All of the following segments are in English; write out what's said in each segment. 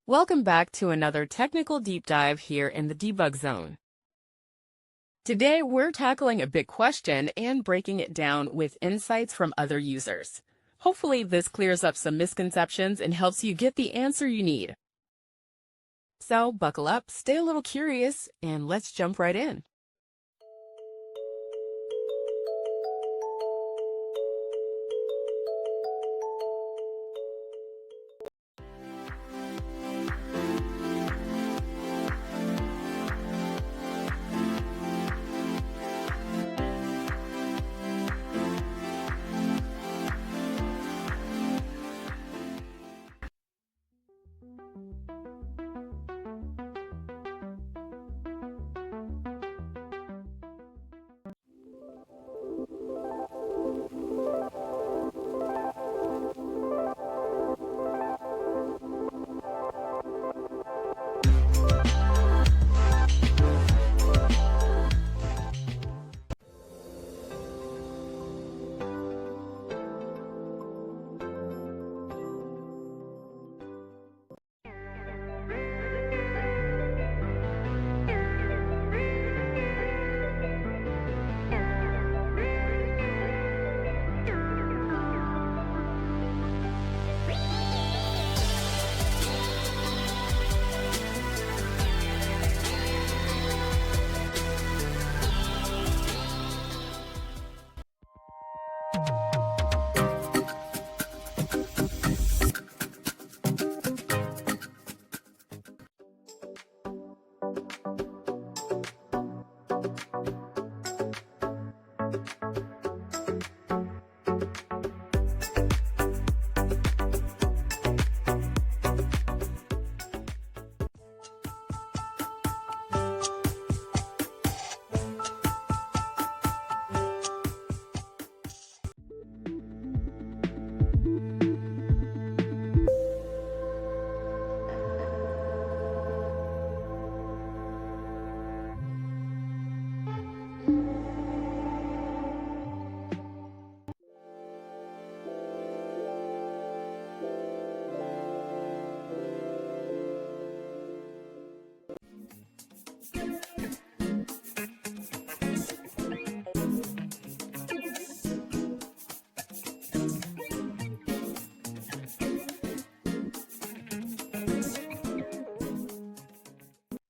Welcome back to another technical deep dive here in the debug zone. Today, we're tackling a big question and breaking it down with insights from other users. Hopefully, this clears up some misconceptions and helps you get the answer you need. So, buckle up, stay a little curious, and let's jump right in.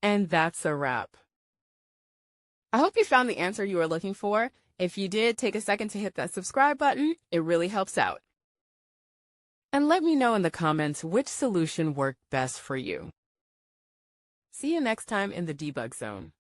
And that's a wrap. I hope you found the answer you were looking for. If you did, take a second to hit that subscribe button. It really helps out. And let me know in the comments which solution worked best for you. See you next time in the debug zone.